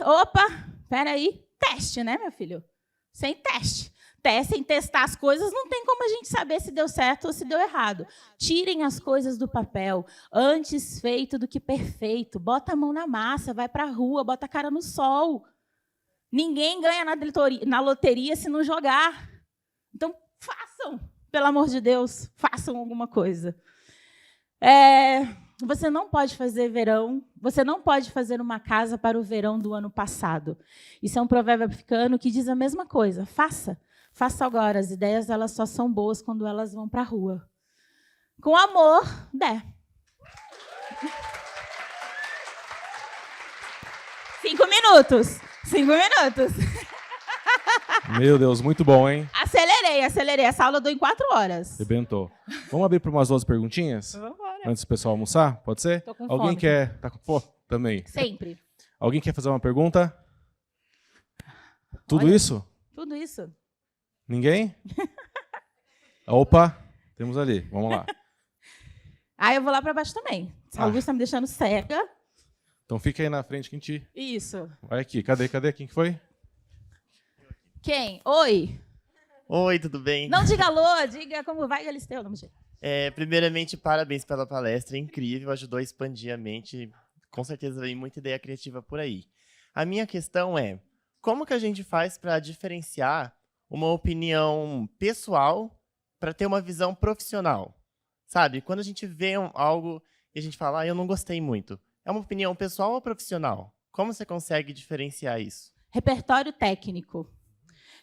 espera aí, teste, né, meu filho? Sem teste. Sem testar as coisas, não tem como a gente saber se deu certo ou se deu errado. Tirem as coisas do papel. Antes feito do que perfeito. Bota a mão na massa, vai para a rua, bota a cara no sol. Ninguém ganha na loteria se não jogar. Então, façam, pelo amor de Deus, façam alguma coisa. Você não pode fazer verão, você não pode fazer uma casa para o verão do ano passado. Isso é um provérbio africano que diz a mesma coisa. Faça agora, as ideias elas só são boas quando elas vão para a rua. Com amor, der. 5 minutos. 5 minutos. Meu Deus, muito bom, hein? Acelerei. Essa aula eu dou em 4 horas. Arrebentou. Vamos abrir para umas 12 perguntinhas? Vamos embora. Antes do pessoal almoçar? Pode ser? Tô com Alguém fome. quer... Tá com fome? Também. Sempre. Alguém quer fazer uma pergunta? Tudo Olha, isso? Tudo isso. Ninguém? Opa, temos ali. Vamos lá. Eu vou lá para baixo também. A luz está me deixando cega. Então fica aí na frente que a gente... Isso. Vai aqui. Cadê? Quem que foi? Quem? Oi. Oi, tudo bem? Não diga alô, diga como vai, Galisteu. Não, primeiramente, parabéns pela palestra, incrível, ajudou a expandir a mente. Com certeza vem muita ideia criativa por aí. A minha questão é, como que a gente faz para diferenciar uma opinião pessoal para ter uma visão profissional? Sabe, quando a gente vê algo e a gente fala, eu não gostei muito, é uma opinião pessoal ou profissional? Como você consegue diferenciar isso? Repertório técnico.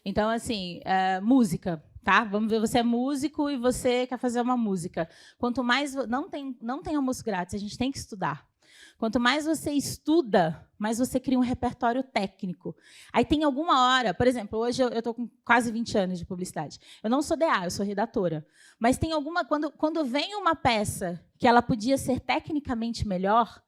Então, assim, música, tá? Vamos ver, você é músico e você quer fazer uma música. Quanto mais... Não tem almoço grátis, a gente tem que estudar. Quanto mais você estuda, mais você cria um repertório técnico. Aí tem alguma hora, por exemplo, hoje eu estou com quase 20 anos de publicidade. Eu não sou DA, eu sou redatora. Mas tem alguma... Quando vem uma peça que ela podia ser tecnicamente melhor,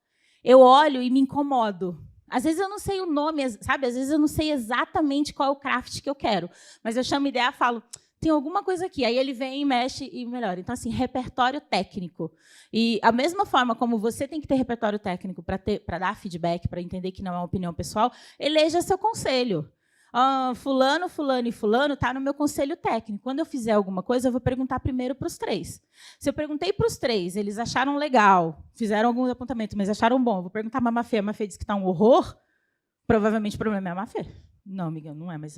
eu olho e me incomodo. Às vezes eu não sei o nome, sabe? Às vezes eu não sei exatamente qual é o craft que eu quero. Mas eu chamo a ideia e falo, tem alguma coisa aqui. Aí ele vem, mexe e melhora. Então, assim, repertório técnico. E a mesma forma como você tem que ter repertório técnico para dar feedback, para entender que não é uma opinião pessoal, eleja seu conselho. Fulano, fulano e fulano está no meu conselho técnico. Quando eu fizer alguma coisa, eu vou perguntar primeiro para os 3. Se eu perguntei para os 3, eles acharam legal, fizeram alguns apontamentos, mas acharam bom, eu vou perguntar para a Mafê. A Mafê disse que está um horror, provavelmente o problema é a Mafê. Não, amiga, não é, mas...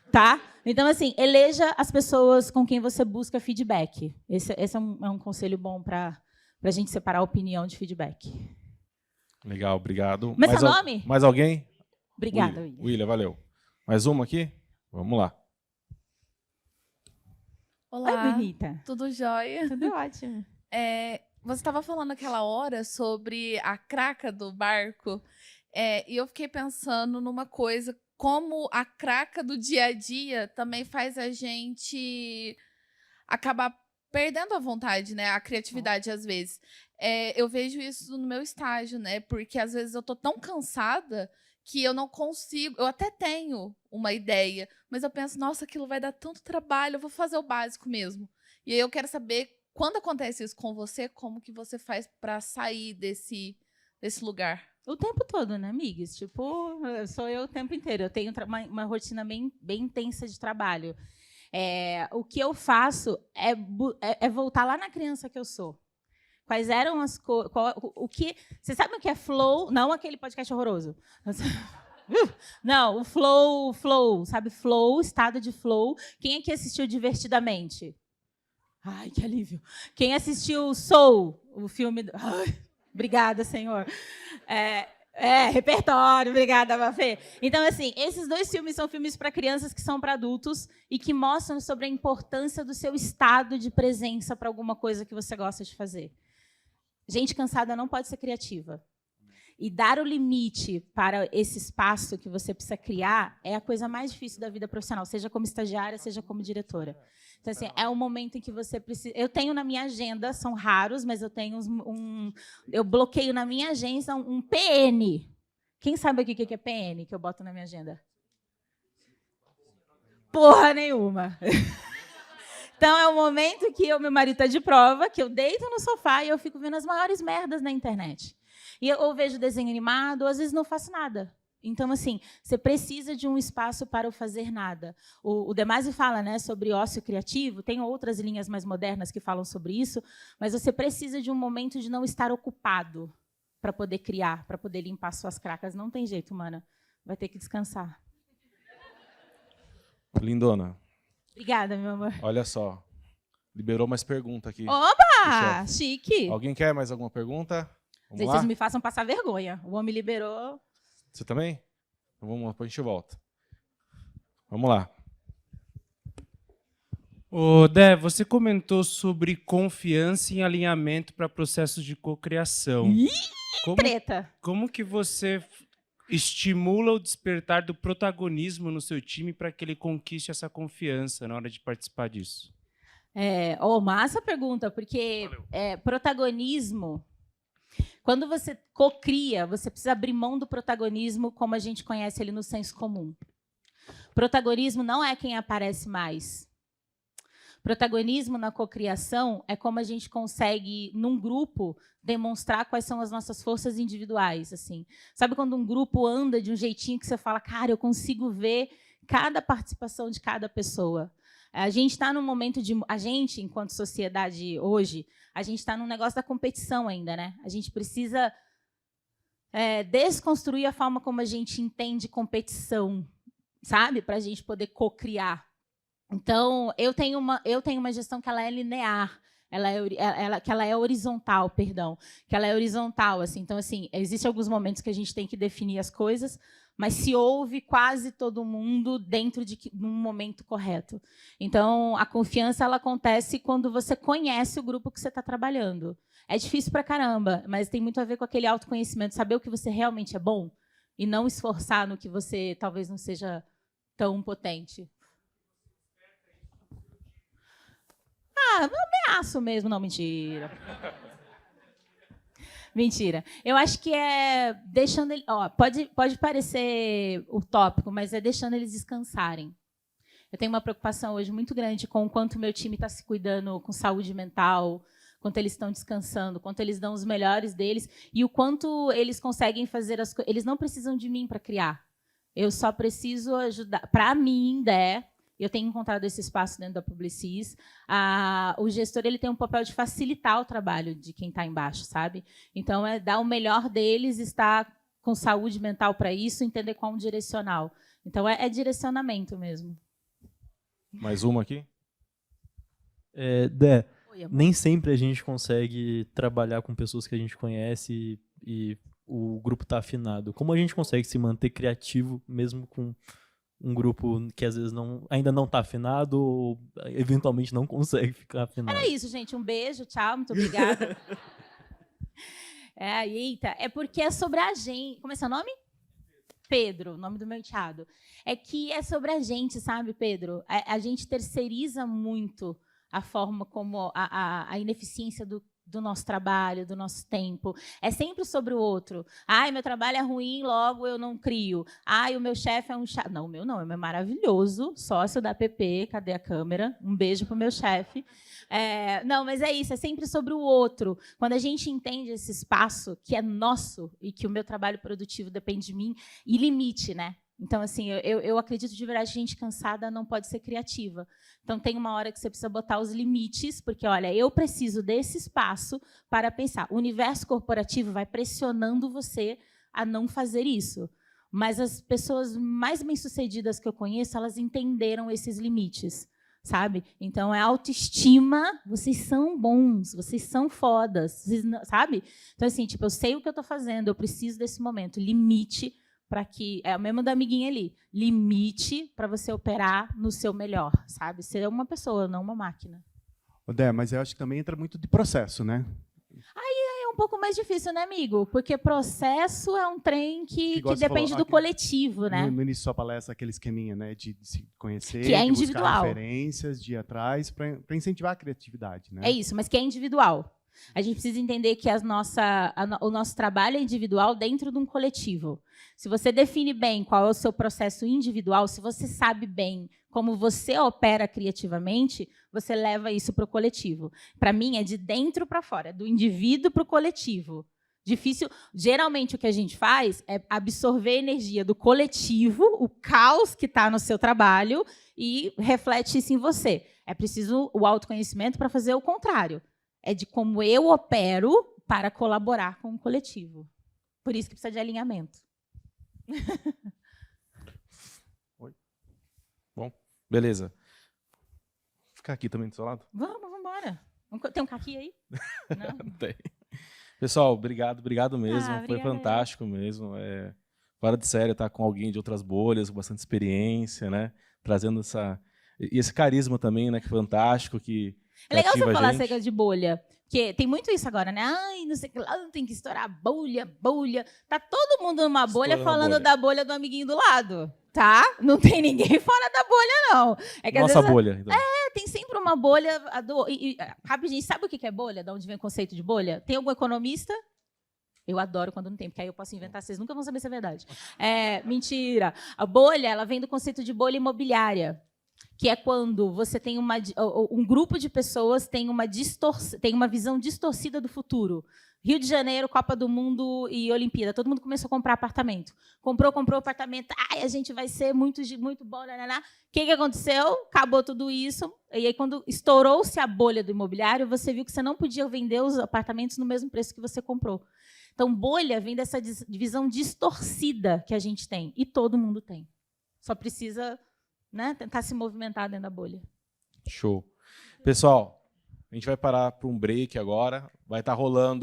Tá? Então, assim, eleja as pessoas com quem você busca feedback. Esse é um conselho bom para a gente separar a opinião de feedback. Legal, obrigado. Mas seu nome? Mais alguém? Obrigada, William. William, valeu. Mais uma aqui? Vamos lá. Olá, Oi, bonita. tudo jóia? Tudo ótimo. Você estava falando aquela hora sobre a craca do barco, e eu fiquei pensando numa coisa, como a craca do dia a dia também faz a gente acabar perdendo a vontade, né? A criatividade, às vezes. Eu vejo isso no meu estágio, né? Porque às vezes eu tô tão cansada que eu não consigo. Eu até tenho uma ideia, mas eu penso, nossa, aquilo vai dar tanto trabalho, eu vou fazer o básico mesmo. E aí eu quero saber, quando acontece isso com você, como que você faz para sair desse lugar? O tempo todo, né, amigas? Tipo, sou eu o tempo inteiro. Eu tenho uma rotina bem intensa de trabalho. O que eu faço é voltar lá na criança que eu sou. Quais eram as coisas... Você sabe o que é flow? Não aquele podcast horroroso. Não, o flow. Sabe flow, estado de flow. Quem aqui assistiu Divertidamente? Ai, que alívio. Quem assistiu Soul, o filme... Ai, obrigada, Senhor. Repertório, obrigada, Mafê. Então, assim, esses 2 filmes são filmes para crianças que são para adultos e que mostram sobre a importância do seu estado de presença para alguma coisa que você gosta de fazer. Gente cansada não pode ser criativa. E dar o limite para esse espaço que você precisa criar é a coisa mais difícil da vida profissional, seja como estagiária, seja como diretora. Então, assim, é um momento em que você precisa... Eu tenho na minha agenda, são raros, mas eu tenho eu bloqueio na minha agenda um PN. Quem sabe aqui o que é PN, que eu boto na minha agenda? Porra nenhuma. Então, é o momento que meu marido está de prova, que eu deito no sofá e eu fico vendo as maiores merdas na internet. E eu vejo desenho animado, ou às vezes não faço nada. Então, assim, você precisa de um espaço para o fazer nada. O De Masi fala, né, sobre ócio criativo, tem outras linhas mais modernas que falam sobre isso, mas você precisa de um momento de não estar ocupado para poder criar, para poder limpar suas cracas. Não tem jeito, mana. Vai ter que descansar. Lindona. Obrigada, meu amor. Olha só. Liberou mais pergunta aqui. Oba! Chique. Alguém quer mais alguma pergunta? Vamos lá? Vocês me façam passar vergonha. O homem liberou. Você também? Então vamos lá, depois a gente volta. Vamos lá. Ô, Dé, você comentou sobre confiança em alinhamento para processos de cocriação. Treta. Como que você estimula o despertar do protagonismo no seu time para que ele conquiste essa confiança na hora de participar disso? Massa pergunta, porque protagonismo... Quando você cocria, você precisa abrir mão do protagonismo como a gente conhece ele no senso comum. Protagonismo não é quem aparece mais. Protagonismo na cocriação é como a gente consegue, num grupo, demonstrar quais são as nossas forças individuais. Assim. Sabe quando um grupo anda de um jeitinho que você fala, cara, eu consigo ver cada participação de cada pessoa. A gente está num momento de... A gente, enquanto sociedade hoje, a gente está num negócio da competição ainda, né? A gente precisa desconstruir a forma como a gente entende competição, sabe? Para a gente poder cocriar. Então, eu tenho uma gestão que ela é linear, que ela é horizontal, perdão. Que ela é horizontal, assim. Então, assim, existem alguns momentos que a gente tem que definir as coisas, mas se ouve quase todo mundo dentro de um momento correto. Então, a confiança ela acontece quando você conhece o grupo que você está trabalhando. É difícil pra caramba, mas tem muito a ver com aquele autoconhecimento, saber o que você realmente é bom e não esforçar no que você talvez não seja tão potente. Eu ameaço mesmo. Não, mentira. Mentira. Eu acho que é deixando ele... pode parecer utópico, mas é deixando eles descansarem. Eu tenho uma preocupação hoje muito grande com o quanto o meu time está se cuidando com saúde mental, quanto eles estão descansando, quanto eles dão os melhores deles e o quanto eles conseguem fazer as coisas. Eles não precisam de mim para criar. Eu só preciso ajudar. Para mim, eu tenho encontrado esse espaço dentro da Publicis. O gestor ele tem um papel de facilitar o trabalho de quem está embaixo, sabe? Então, é dar o melhor deles, estar com saúde mental para isso, entender qual é um direcional. Então, é direcionamento mesmo. Mais uma aqui? Nem sempre a gente consegue trabalhar com pessoas que a gente conhece e o grupo está afinado? Como a gente consegue se manter criativo mesmo com um grupo que às vezes ainda não está afinado ou eventualmente não consegue ficar afinado? Era isso, gente. Um beijo, tchau, muito obrigada. Eita, é porque é sobre a gente. Como é seu nome? Pedro, o nome do meu enteado. É que é sobre a gente, sabe, Pedro? A gente terceiriza muito a forma como a ineficiência do nosso trabalho, do nosso tempo. É sempre sobre o outro. Ai, meu trabalho é ruim, logo eu não crio. Ai, o meu chefe é um chato. Não, o meu não, o meu é maravilhoso. Sócio da PP, cadê a câmera? Um beijo pro meu chefe. Não, mas é isso, é sempre sobre o outro. Quando a gente entende esse espaço que é nosso e que o meu trabalho produtivo depende de mim, e limite, né? Então, assim, eu acredito de verdade que gente cansada não pode ser criativa. Então, tem uma hora que você precisa botar os limites, porque, olha, eu preciso desse espaço para pensar. O universo corporativo vai pressionando você a não fazer isso. Mas as pessoas mais bem-sucedidas que eu conheço, elas entenderam esses limites, sabe? Então, é autoestima, vocês são bons, vocês são fodas, vocês não, sabe? Então, assim, tipo, eu sei o que eu estou fazendo, eu preciso desse momento. Limite para que... É o mesmo da amiguinha ali. Limite para você operar no seu melhor, sabe? Ser uma pessoa, não uma máquina. Dé, mas eu acho que também entra muito de processo, né? É um pouco mais difícil, né, amigo? Porque processo é um trem que Igual você depende falou, do coletivo, né? No início da sua palestra, aquele esqueminha, né, de se conhecer, Que é de buscar individual. referências, de ir atrás, para incentivar a criatividade, né? É isso, mas que é individual. A gente precisa entender que o nosso trabalho é individual dentro de um coletivo. Se você define bem qual é o seu processo individual, se você sabe bem como você opera criativamente, você leva isso para o coletivo. Para mim, é de dentro para fora, do indivíduo para o coletivo. Difícil. Geralmente, o que a gente faz é absorver a energia do coletivo, o caos que está no seu trabalho, e reflete isso em você. É preciso o autoconhecimento para fazer o contrário. É de como eu opero para colaborar com o coletivo. Por isso que precisa de alinhamento. Oi. Bom, beleza. Vou ficar aqui também do seu lado? Vamos embora. Tem um caqui aí? Não? Não tem. Pessoal, obrigado mesmo. Foi obrigada. fantástico mesmo. Fora de sério, estar com alguém de outras bolhas, com bastante experiência, né? Trazendo esse carisma também, né? Que fantástico, que É legal você cativa a falar gente. acerca de bolha, porque tem muito isso agora, né? Ai, não sei o que lá, tem que estourar bolha. Tá todo mundo numa bolha Estourando a falando bolha. da bolha do amiguinho do lado, tá? Não tem ninguém fora da bolha, não. É que às Nossa vezes bolha. Então. tem sempre uma bolha. Rapidinho, sabe o que é bolha? De onde vem o conceito de bolha? Tem algum economista? Eu adoro quando não tem, porque aí eu posso inventar, vocês nunca vão saber se é verdade. Mentira. A bolha, ela vem do conceito de bolha imobiliária, que é quando você tem um grupo de pessoas tem uma visão distorcida do futuro. Rio de Janeiro, Copa do Mundo e Olimpíada. Todo mundo começou a comprar apartamento. Comprou apartamento. Ai, a gente vai ser muito bom. O que aconteceu? Acabou tudo isso. E aí, quando estourou-se a bolha do imobiliário, você viu que você não podia vender os apartamentos no mesmo preço que você comprou. Então, bolha vem dessa visão distorcida que a gente tem. E todo mundo tem. Só precisa, né, tentar se movimentar dentro da bolha. Show. Pessoal, a gente vai parar para um break agora. Vai estar rolando